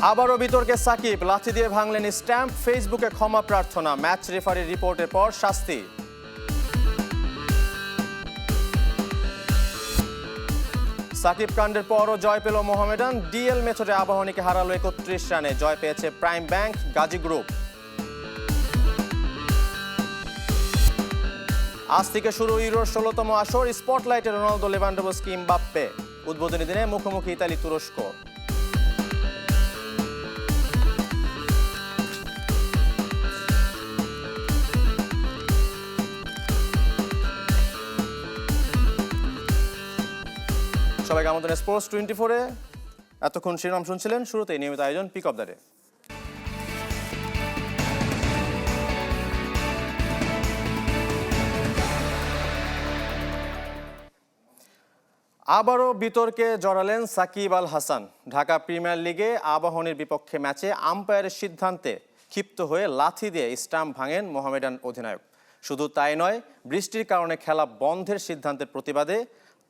আবারও বিতর্কে সাকিব, লাথি দিয়ে ভাঙলেন স্ট্যাম্প, ফেসবুকে ক্ষমা প্রার্থনা, ম্যাচ রেফারির রিপোর্টের পর শাস্তি। সাকিব কাণ্ডের পরও জয় পেল মোহামেডান, ডিএল মেথডে আবাহনীকে হারালো ৩১ রানে, জয় পেয়েছে প্রাইম ব্যাংক, গাজী গ্রুপ। আজ থেকে শুরু ইউরোর ১৬তম আসর, স্পটলাইটে রোনালদো, লেভানডোভস্কি, এমবাপ্পে। উদ্বোধনী দিনে মুখোমুখি ইতালি, তুরস্ক। সবাইকে আমন্ত্রণ স্পোর্টস 24-এ। এতক্ষণ শিরোনাম শুনছিলেন, শুরুতেই নিয়মিত আয়োজন পিক অফ দ্য ডে। আবারও বিতর্কে জড়ালেন সাকিব আল হাসান। ঢাকা প্রিমিয়ার লিগে আবাহনীর বিপক্ষে ম্যাচে আম্পায়ারের সিদ্ধান্তে ক্ষিপ্ত হয়ে লাথি দিয়ে স্টাম্প ভাঙেন মোহামেডান অধিনায়ক। শুধু তাই নয়, বৃষ্টির কারণে খেলা বন্ধের সিদ্ধান্তের প্রতিবাদে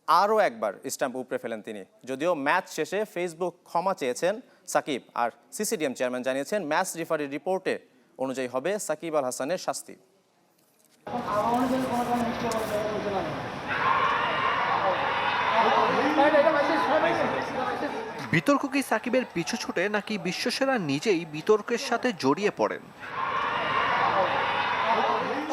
আরও একবার স্টাম্প উপড়ে ফেলেন তিনি। যদিও ম্যাচ শেষে ফেসবুক ক্ষমা চেয়েছেন সাকিব, আর সিসিডিএম চেয়ারম্যান জানিয়েছেন ম্যাচ রেফারির রিপোর্টে অনুযায়ী হবে সাকিব আল হাসানের শাস্তি। বিতর্ক কি সাকিবের পিছু ছুটে, নাকি বিশ্বসেরা নিজেই বিতর্কের সাথে জড়িয়ে পড়েন?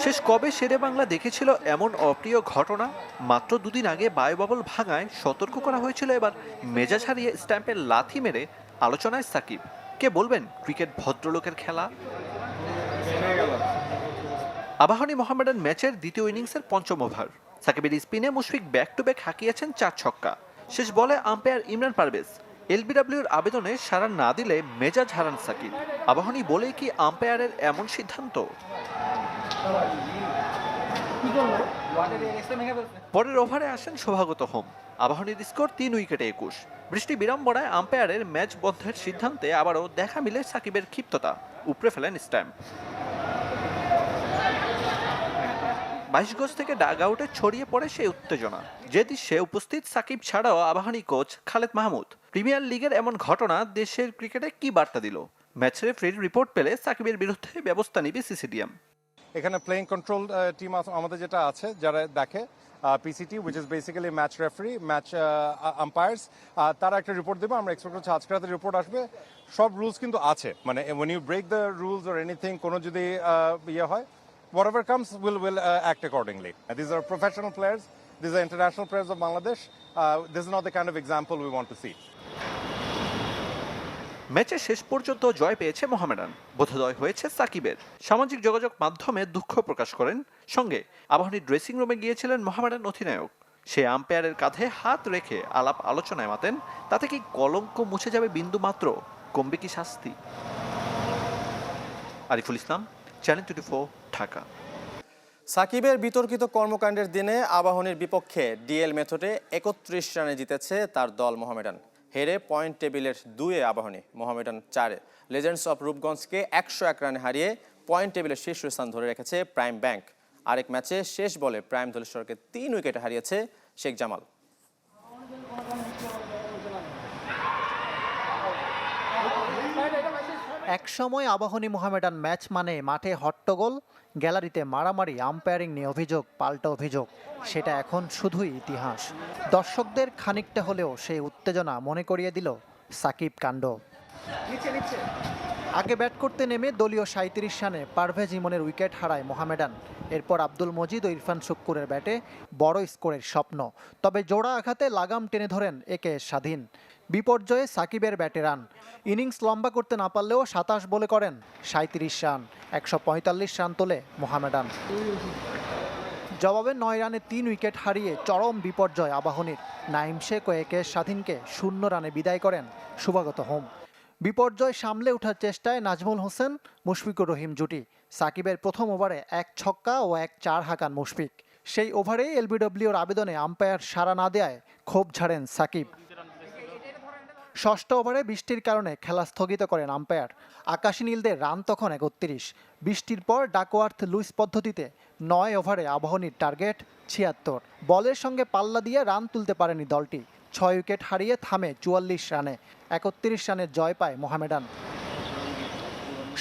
শেষ কবে শেরে বাংলা দেখেছিল এমন অপ্রিয় ঘটনা? মাত্র দুদিন আগে বায়ুবাবল ভাঙায় সতর্ক করা হয়েছিল, এবার মেজাজ হারিয়ে স্ট্যাম্পের লাথি মেরে আলোচনায় সাকিব। কে বলবেন ক্রিকেট ভদ্রলোকের খেলা? আবাহনী মোহামেডান ম্যাচের দ্বিতীয় ইনিংসের পঞ্চম ওভার, সাকিবের স্পিনে মুশফিক ব্যাক টু ব্যাক হাঁকিয়েছেন ৪ ছক্কা। শেষ বলে আম্পায়ার ইমরান পারভেজ এলবিডব্লিউর আবেদনে সাড়া না দিলে মেজাজ হারান সাকিব। আবাহনী বলেই কি আম্পায়ারের এমন সিদ্ধান্ত? পরের ওভারে আসেন শোভাগত হোম। আবাহনীর স্কোর ৩ উইকেটে ২১। বৃষ্টি বিড়ম্বনায় আম্পায়ারের ম্যাচ বন্ধের সিদ্ধান্তে আবারও দেখা মিলে সাকিবের ক্ষিপ্ততা, উপড়ে ফেলেন স্ট্যাম্প। ২২ গজ থেকে ডাগ আউটে ছড়িয়ে পড়ে সেই উত্তেজনা, যে দৃশ্যে উপস্থিত সাকিব ছাড়াও আবাহনী কোচ খালেদ মাহমুদ। প্রিমিয়ার লিগের এমন ঘটনা দেশের ক্রিকেটে কি বার্তা দিল? ম্যাচ রেফারির রিপোর্ট পেলে সাকিবের বিরুদ্ধে ব্যবস্থা নিবে সিসিডিএম। এখানে প্লেইং কন্ট্রোল টিম আমাদের যেটা আছে, যারা দেখে PCT, which is basically match referee, match umpires, তারা একটা রিপোর্ট দেবে। আমরা এক্সপেক্ট করছি আজকে রাতে রিপোর্ট আসবে। সব রুলস কিন্তু আছে, মানে when you break the rules or anything, কোনো যদি ইয়ে হয়, whatever comes will act accordingly. These are professional players, these are international players of Bangladesh. This is not the kind of example we want to see. ম্যাচে শেষ পর্যন্ত জয় পেয়েছে মোহামেডান, বোধোদয় হয়েছে সাকিবের। সামাজিক যোগাযোগ মাধ্যমে দুঃখ প্রকাশ করেন। সঙ্গে আবাহনীর ড্রেসিং রুমে গিয়েছিলেন মোহামেডান অধিনায়ক। সে আম্পায়ারের কাঁধে হাত রেখে আলাপ আলোচনায় মাতেন। তাতে কি কলঙ্ক মুছে যাবে বিন্দু মাত্র? কমবে কি শাস্তি? আরিফুল ইসলাম, চ্যানেল 24, ঢাকা। সাকিবের বিতর্কিত কর্মকাণ্ডের দিনে আবাহনীর বিপক্ষে ডিএল মেথডে ৩১ রানে জিতেছে তার দল মোহামেডান। হেরে পয়েন্ট টেবিলের ২-এ আবাহনী, মোহামেডান ৪-এ। লেজেন্ডস অফ রূপগঞ্জকে ১০১ রানে হারিয়ে পয়েন্ট টেবিলের শীর্ষস্থান ধরে রেখেছে প্রাইম ব্যাংক। আরেক ম্যাচে শেষ বলে প্রাইম ধলেশ্বরকে ৩ উইকেটে হারিয়েছে শেখ জামাল। একসময় আবাহনী মোহামেডান ম্যাচ মানে মাঠে হট্টগোল, গ্যালারিতে মারামারি, আম্পায়ারিং নিয়ে অভিযোগ, পাল্টা অভিযোগ। সেটা এখন শুধুই ইতিহাস। দর্শকদের খানিকটা হলেও সেই উত্তেজনা মনে করিয়ে দিল সাকিব কাণ্ড। আগে ব্যাট করতে নেমে দলীয় ৩৭ রানে পারভেজ ইমনের উইকেট হারায় মোহামেডান। এরপর আব্দুল মজিদ ও ইরফান শুক্কুরের ব্যাটে বড় স্কোরের স্বপ্ন। তবে জোড়া আঘাতে লাগাম টেনে ধরেন একে স্বাধীন। বিপর্যয়ে সাকিবের ব্যাটে রান। ইনিংস লম্বা করতে না পারলেও ২৭ বলে করেন ৩৭ রান, ১৪৫ রান তোলে মোহামেডান। জবাবে ৯ রানে ৩ উইকেট হারিয়ে চরম বিপর্যয় আবাহনীর। নাইম শেখ ও একে স্বাধীনকে ০ রানে বিদায় করেন শুভাগত হোম। বিপর্যয় সামলে ওঠার চেষ্টায় নাজমুল হোসেন, মুশফিকুর রহিম জুটি। সাকিবের প্রথম ওভারে ১ ছক্কা ও ১ চার হাঁকান মুশফিক। সেই ওভারেই এলবিডব্লিউর আবেদনে আম্পায়ার সাড়া না দেয়ায় ক্ষোভ ঝাড়েন সাকিব। ষষ্ঠ ওভারে বৃষ্টির কারণে খেলা স্থগিত করেন আম্পায়ার। আকাশী নীলদের রান তখন ৩১। বৃষ্টির পর ডাকওয়ার্থ লুইস পদ্ধতিতে ৯ ওভারে আবাহনীর টার্গেট ৭৬। বলের সঙ্গে পাল্লা দিয়ে রান তুলতে পারেনি দলটি। ৬ উইকেট হারিয়ে থামে ৪৪ রানে। ৩১ রানের জয় পায় মোহামেডান।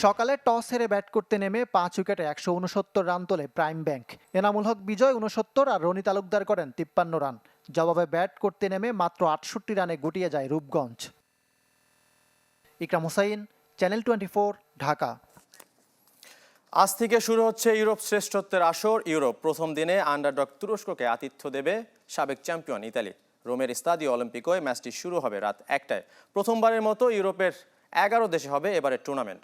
সকালে টস হেরে ব্যাট করতে নেমে ৫ উইকেটে ১৬৯ রান তোলে প্রাইম ব্যাংক। এনামুল হক বিজয় ৬৯ আর রনি তালুকদার করেন ৫৩ রান। জবাবে ব্যাট করতে নেমে মাত্র ৬৮ রানে গুটিয়ে যায় রূপগঞ্জ। ইকরাম হোসাইন, চ্যানেল 24, ঢাকা। আজ থেকে শুরু হচ্ছে ইউরোপ শ্রেষ্ঠত্বের আসর। ইউরোপ প্রথম দিনে আন্ডারডগ তুরস্ককে আতিথ্য দেবে সাবেক চ্যাম্পিয়ন ইতালি। রোমের স্তাদিও অলিম্পিকোয় ম্যাচটি শুরু হবে রাত ১টায়। প্রথমবারের মতো ইউরোপের ১১ দেশে হবে এবারের টুর্নামেন্ট।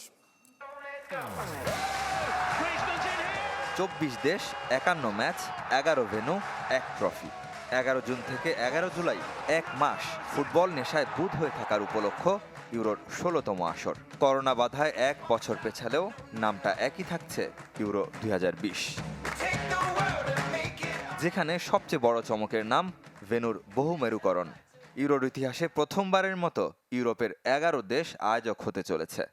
২৪ দেশ, ৫১ ম্যাচ, ১১ ভেন্যু, ১ ট্রফি। ১১ জুন থেকে ১১ জুলাই ১ মাস ফুটবল নেশায় বুঁদ হয়ে থাকার উপলক্ষ ইউরোর ১৬তম আসর। করোনা বাধায় ১ বছর পেছালেও নামটা একই থাকছে ইউরো ২০২০, যেখানে সবচেয়ে বড় চমকের নাম ভেন্যুর বহুমেরুকরণ। ইউরোর ইতিহাসে প্রথমবারের মতো ইউরোপের ১১ দেশ আয়োজক হতে চলেছে।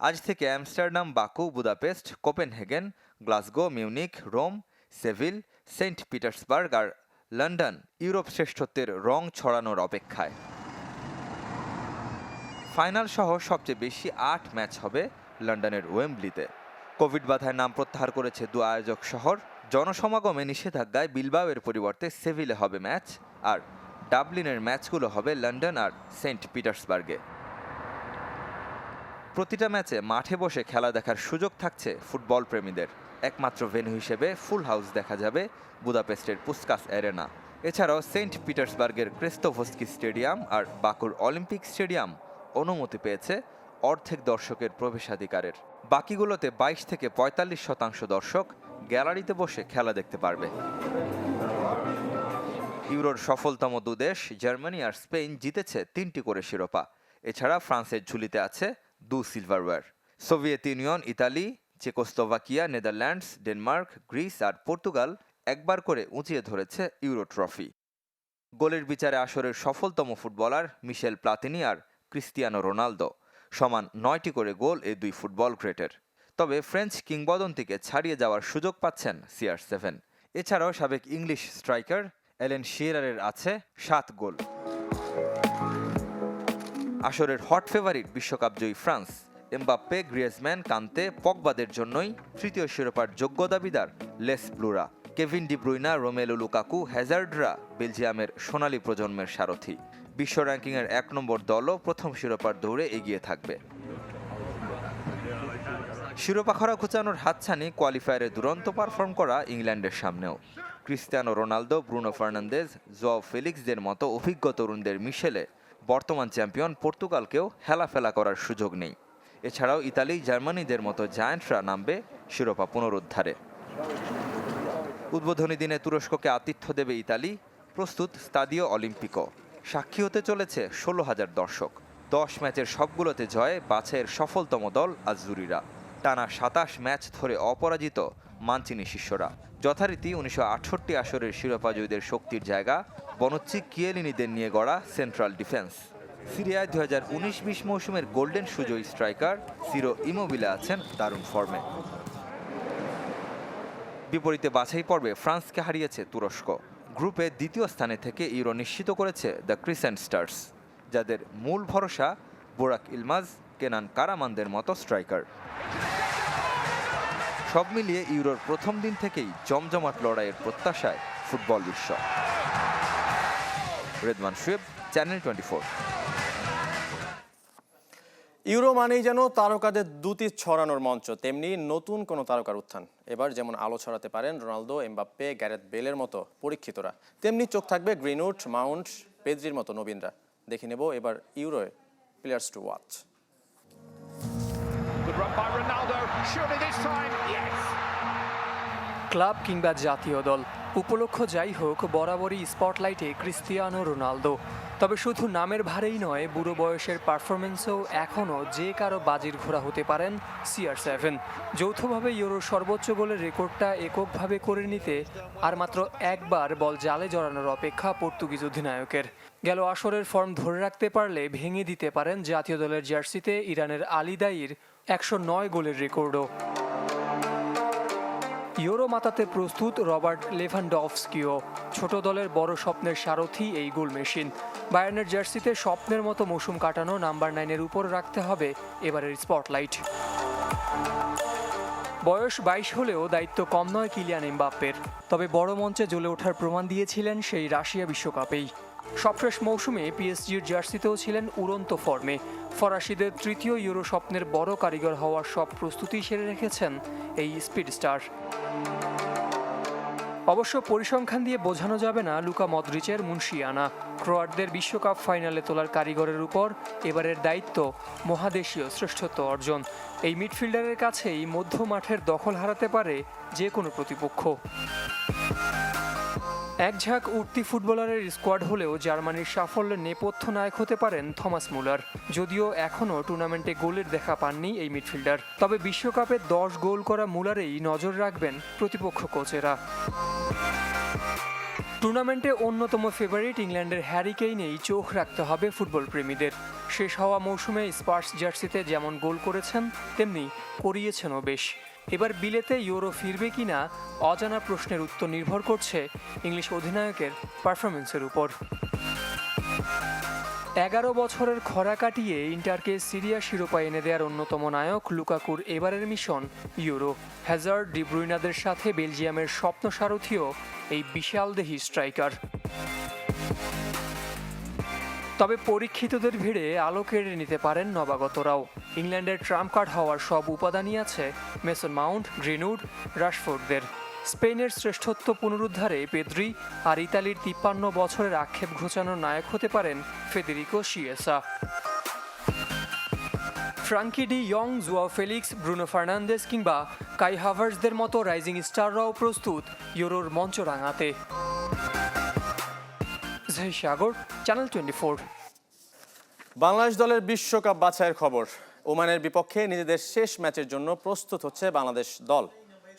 আজ থেকে Amsterdam, Baku, Budapest, Copenhagen, Glasgow, Munich, Rome, Seville, Saint Petersburg আর লন্ডন ইউরোপ শ্রেষ্ঠত্বের রং ছড়ানোর অপেক্ষায়। ফাইনাল সহ সবচেয়ে বেশি ৮ ম্যাচ হবে লন্ডনের ওয়েম্বলিতে। কোভিড বাধায় নাম প্রত্যাহার করেছে দু আয়োজক শহর। জনসমাগমে নিষেধাজ্ঞায় বিলবাওয়ের পরিবর্তে সেভিলে হবে ম্যাচ, আর ডাবলিনের ম্যাচগুলো হবে লন্ডন আর সেন্ট পিটার্সবার্গে। প্রতিটা ম্যাচে মাঠে বসে খেলা দেখার সুযোগ থাকছে ফুটবল প্রেমীদের। একমাত্র ভেন্যু হিসেবে ফুল হাউস দেখা যাবে বুদাপেস্টের পুস্কাস অ্যারেনা। এছাড়াও সেন্ট পিটার্সবার্গের ক্রেস্তোভস্কি স্টেডিয়াম আর বাকুর অলিম্পিক স্টেডিয়াম অনুমতি পেয়েছে অর্ধেক দর্শকের প্রবেশাধিকারের। বাকিগুলোতে ২২ থেকে ৪৫% দর্শক গ্যালারিতে বসে খেলা দেখতে পারবে। ইউরোর সফলতম দু দেশ জার্মানি আর স্পেন জিতেছে ৩টি করে শিরোপা। এছাড়া ফ্রান্সের ঝুলিতে আছে 2 silverware. Soviet Union, Italy, Czechoslovakia, Netherlands, Denmark, Greece আর পর্তুগাল একবার করে উঁচিয়ে ধরেছে ইউরো ট্রফি। গোলের বিচারে আসরের সফলতম ফুটবলার মিশেল প্লাতিনি আর ক্রিস্টিয়ানো রোনালদো। সমান ৯টি করে গোল এই দুই ফুটবল গ্রেটের। তবে ফ্রেঞ্চ কিংবদন্তিকে ছাড়িয়ে যাওয়ার সুযোগ পাচ্ছেন CR7। এছাড়াও সাবেক ইংলিশ স্ট্রাইকার এলেন শিরারের আছে ৭ গোল। আসরের হট ফেভারিট বিশ্বকাপজয়ী ফ্রান্স। এমবাপ্পে, গ্রিয়েজম্যান, কান্তে, পগবাদের জন্যই তৃতীয় শিরোপার যোগ্য দাবিদার লেস ব্লুরা। Kevin De Bruyne, Romelu Lukaku, হ্যাজার্ডরা বেলজিয়ামের সোনালী প্রজন্মের সারথি। বিশ্ব র্যাঙ্কিংয়ের ১ নম্বর দলও প্রথম শিরোপার দৌড়ে এগিয়ে থাকবে। শিরোপা খরা ঘুচানোর হাতছানি কোয়ালিফায়ারে দুরন্ত পারফর্ম করা ইংল্যান্ডের সামনেও। Cristiano Ronaldo, Bruno Fernandes, Joao ফেলিক্সদের মতো অভিজ্ঞ তরুণদের মিশেলে বর্তমান চ্যাম্পিয়ন পর্তুগালকেও হেলাফেলা করার সুযোগ নেই। এছাড়াও ইতালি, জার্মানিদের মতো জায়ান্টরা নামবে শিরোপা পুনরুদ্ধারে। উদ্বোধনী দিনে তুরস্ককে আতিথ্য দেবে ইতালি। প্রস্তুত স্তাদিও অলিম্পিকো। সাক্ষী হতে চলেছে ১৬,০০০ দর্শক। ১০ ম্যাচের সবগুলোতে জয়ে বাছাইয়ের সফলতম দল আজুরিরা। টানা ২৭ ম্যাচ ধরে অপরাজিত মানচিনি শিষ্যরা। যথারীতি ১৯৬৮ আসরের শিরোপাজয়ীদের শক্তির জায়গা বনুচ্চি কিয়েলিনিদের নিয়ে গড়া সেন্ট্রাল ডিফেন্স। সিরিয়ায় ২০১৯-২০ মৌসুমের গোল্ডেন সুজয়ী স্ট্রাইকার সিরো ইমোবিলে আছেন দারুণ ফর্মে। বিপরীতে বাছাই পর্বে ফ্রান্সকে হারিয়েছে তুরস্ক। গ্রুপে দ্বিতীয় স্থানে থেকে ইউরো নিশ্চিত করেছে দ্য ক্রিসেন্ট স্টার্স, যাদের মূল ভরসা বোরাক ইলমাজ, কেনান কারামানদের মতো স্ট্রাইকার। সব মিলিয়ে ইউরোর প্রথম দিন থেকেই জমজমাট লড়াইয়ের প্রত্যাশায় ফুটবল বিশ্ব। রেদওয়ান শুয়েব, চ্যানেল 24। ইউরো মানেই যেন তারকাদের দুটি ছড়ানোর মঞ্চ, তেমনি নতুন কোনো তারকার উত্থান। এবার যেমন আলো ছড়াতে পারেন রোনালদো, এমবাপ্পে, গ্যারেথ বেলের মতো পরীক্ষিতরা, তেমনি চোখ থাকবে গ্রিনউড, মাউন্ট, পেদ্রির মতো নবীনরা। দেখে নেব এবার ইউরোয় প্লেয়ার্স টু ওয়াচ। ক্লাব কিংবা জাতীয় দল, উপলক্ষ যাই হোক, বরাবরই স্পটলাইটে ক্রিস্টিয়ানো রোনালদো। তবে শুধু নামের ভারেই নয়, বুড়ো বয়সের পারফরমেন্সেও এখনও যে কারো বাজির ঘোড়া হতে পারেন CR7। যৌথভাবে ইউরোর সর্বোচ্চ গোলের রেকর্ডটা এককভাবে করে নিতে আর মাত্র একবার বল জালে জড়ানোর অপেক্ষা পর্তুগিজ অধিনায়কের। গেল আসরের ফর্ম ধরে রাখতে পারলে ভেঙে দিতে পারেন জাতীয় দলের জার্সিতে ইরানের আলী দায়ির 109 গোলের রেকর্ডও। ইউরো মাতাতে প্রস্তুত রবার্ট লেভানডভস্কিও। ছোট দলের বড় স্বপ্নের সারথি এই গোল মেশিন। বায়ার্নের জার্সিতে স্বপ্নের মতো মৌসুম কাটানো নাম্বার 9-এর উপর রাখতে হবে এবারের স্পটলাইট। বয়স 22 হলেও দায়িত্ব কম নয় কিলিয়ান এমবাপ্পের। তবে বড় মঞ্চে জ্বলে ওঠার প্রমাণ দিয়েছিলেন সেই রাশিয়া বিশ্বকাপেই। সবশেষ মৌসুমে পিএসজির জার্সিতেও ছিলেন উড়ন্ত ফর্মে। ফরাসিদের তৃতীয় ইউরো স্বপ্নের বড় কারিগর হওয়ার সব প্রস্তুতি সেরে রেখেছেন এই স্পিড স্টার। অবশ্য পরিসংখ্যান দিয়ে বোঝানো যাবে না লুকা মদ্রিচের মুন্সিয়ানা। ক্রোয়াটদের বিশ্বকাপ ফাইনালে তোলার কারিগরের উপর এবারের দায়িত্ব মহাদেশীয় শ্রেষ্ঠত্ব অর্জন। এই মিডফিল্ডারের কাছেই মধ্য মাঠের দখল হারাতে পারে যে কোনো প্রতিপক্ষ। এক ঝাঁক উঠতি ফুটবলারের স্কোয়াড হলেও জার্মানির সাফল্যের নেপথ্য নায়ক হতে পারেন থমাস মুলার। যদিও এখনও টুর্নামেন্টে গোলের দেখা পাননি এই মিডফিল্ডার, তবে বিশ্বকাপে 10 গোল করা মুলারেই নজর রাখবেন প্রতিপক্ষ কোচেরা। টুর্নামেন্টে অন্যতম ফেভারিট ইংল্যান্ডের হ্যারি কেইনেই চোখ রাখতে হবে ফুটবল প্রেমীদের। শেষ হওয়া মৌসুমে স্পার্স জার্সিতে যেমন গোল করেছেন তেমনি করিয়েছেনও বেশ। এবার বিলেতে ইউরো ফিরবে কিনা অজানা প্রশ্নের উত্তর নির্ভর করছে ইংলিশ অধিনায়কের পারফরমেন্সের উপর। 11 বছরের খরা কাটিয়ে ইন্টারকে সিরিয়া শিরোপা এনে দেওয়ার অন্যতম নায়ক লুকাকুর এবারের মিশন ইউরো। হ্যাজার্ড, ডি ব্রুইনাদের সাথে বেলজিয়ামের স্বপ্ন সারথিও এই বিশালদেহী স্ট্রাইকার। তবে পরীক্ষিতদের ভিড়ে আলো কেড়ে নিতে পারেন নবাগতরাও। ইংল্যান্ডের ট্রাম্প কার্ড হওয়ার সব উপাদানই আছে মেসন মাউন্ট, গ্রিনউড, রাশফোর্ডদের। স্পেনের শ্রেষ্ঠত্ব পুনরুদ্ধারে পেদ্রি আর ইতালির 53 বছরের আক্ষেপ ঘোচানোর নায়ক হতে পারেন ফেদেরিকো শিয়েসা। ফ্রাঙ্কি ডি ইয়ং, জুয়াও ফেলিক্স, ব্রুনো ফার্নান্দেজ কিংবা কাই হাভার্টসদের মতো রাইজিং স্টাররাও প্রস্তুত ইউরোর মঞ্চ রাঙাতে। সাগর, চ্যানেল 24। বাংলাদেশ দলের বিশ্বকাপ বাছাইয়ের খবর। ওমানের বিপক্ষে নিজেদের শেষ ম্যাচের জন্য প্রস্তুত হচ্ছে বাংলাদেশ দল।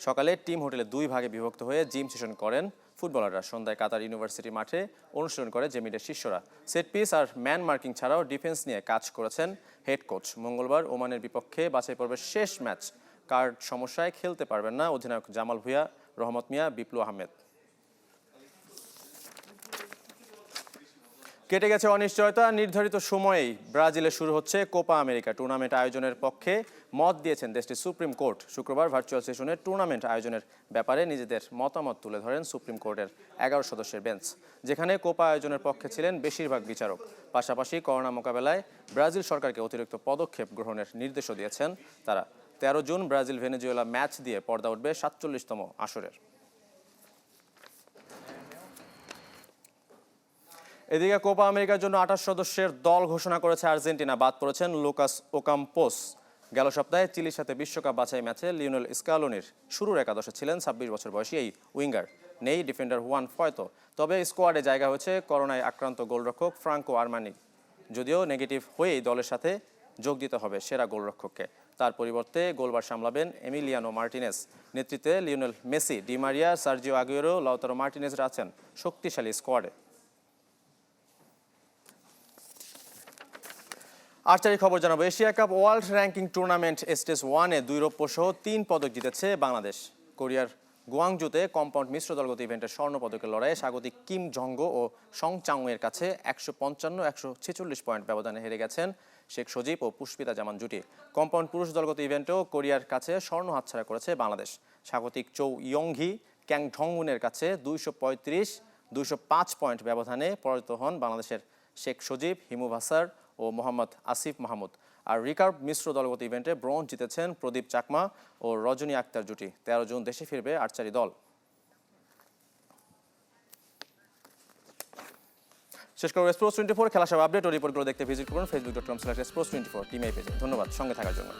সকালে টিম হোটেলে 2 ভাগে বিভক্ত হয়ে জিম সেশন করেন ফুটবলাররা। সন্ধ্যায় কাতার ইউনিভার্সিটি মাঠে অনুশীলন করে জেমিডের শিষ্যরা। সেট পিস আর ম্যান মার্কিং ছাড়াও ডিফেন্স নিয়ে কাজ করেছেন হেড কোচ। মঙ্গলবার ওমানের বিপক্ষে বাছাই পর্বের শেষ ম্যাচ। কার্ড সমস্যায় খেলতে পারবেন না অধিনায়ক জামাল ভুঁইয়া, রহমত মিয়া, বিপ্লু আহমেদ। কেটে গেছে অনিশ্চয়তা। নির্ধারিত সময়েই ব্রাজিলে শুরু হচ্ছে কোপা আমেরিকা। টুর্নামেন্ট আয়োজনের পক্ষে মত দিয়েছেন দেশটির সুপ্রিম কোর্ট। শুক্রবার ভার্চুয়াল সেশনে টুর্নামেন্ট আয়োজনের ব্যাপারে নিজেদের মতামত তুলে ধরেন সুপ্রিম কোর্টের 11 সদস্যের বেঞ্চ, যেখানে কোপা আয়োজনের পক্ষে ছিলেন বেশিরভাগ বিচারক। পাশাপাশি করোনা মোকাবেলায় ব্রাজিল সরকারকে অতিরিক্ত পদক্ষেপ গ্রহণের নির্দেশও দিয়েছেন তারা। 13 জুন ব্রাজিল ভেনেজুয়েলা ম্যাচ দিয়ে পর্দা উঠবে 47তম আসরের। এদিকে কোপা আমেরিকার জন্য 28 সদস্যের দল ঘোষণা করেছে আর্জেন্টিনা। বাদ পড়েছেন লুকাস ওকাম্পোস। গেল সপ্তাহে চিলির সাথে বিশ্বকাপ বাছাই ম্যাচে লিওনেল স্কালোনির শুরুর একাদশে ছিলেন 26 বছর বয়সী এই উইঙ্গার। নেই ডিফেন্ডার হুয়ান ফয়তো। তবে স্কোয়াডে জায়গা হয়েছে করোনায় আক্রান্ত গোলরক্ষক ফ্রাঙ্কো আরমানি। যদিও নেগেটিভ হয়েই দলের সাথে যোগ দিতে হবে সেরা গোলরক্ষককে। তার পরিবর্তে গোলবার সামলাবেন এমিলিয়ানো মার্টিনেজ। নেতৃত্বে Lionel Messi, Di Maria, Sergio Aguero, Lautaro মার্টিনেজরা আছেন শক্তিশালী স্কোয়াডে। আর্চারি খবর জানাবো। Asia Cup World Ranking Tournament Stage 1-এ 2 রৌপ্য সহ 3 পদক জিতেছে বাংলাদেশ। কোরিয়ার গুয়াংজুতে কম্পাউন্ড মিশ্র দলগত ইভেন্টের স্বর্ণ পদকের লড়াইয়ে স্বাগতিক কিম জঙ্গো ও সং চাংয়ের কাছে 155-146 পয়েন্ট ব্যবধানে হেরে গেছেন শেখ সজীব ও পুষ্পিতা জামান জুটি। কম্পাউন্ড পুরুষ দলগত ইভেন্টেও কোরিয়ার কাছে স্বর্ণ হাতছাড়া করেছে বাংলাদেশ। স্বাগতিক চৌ ইয়ংহি ক্যাং ঢংউনের কাছে 235-205 পয়েন্ট ব্যবধানে পরাজিত হন বাংলাদেশের শেখ সজীব, হিমু ভাসার ও মোহাম্মদ আসিফ মাহমুদ। আর রিকার্ভ মিশ্র দলগত ইভেন্টে ব্রোঞ্জ জিতেছেন প্রদীপ চাকমা ও রজনী আক্তার জুটি। 13 জুন দেশে ফিরবে আর্চারি দল। শেষ করব স্পোর্টস 24 খেলা সব আপডেট ও রিপোর্টগুলো দেখতে ভিজিট করুন facebook.com/sports24 টিম এই পেজে। ধন্যবাদ সঙ্গে থাকার জন্য।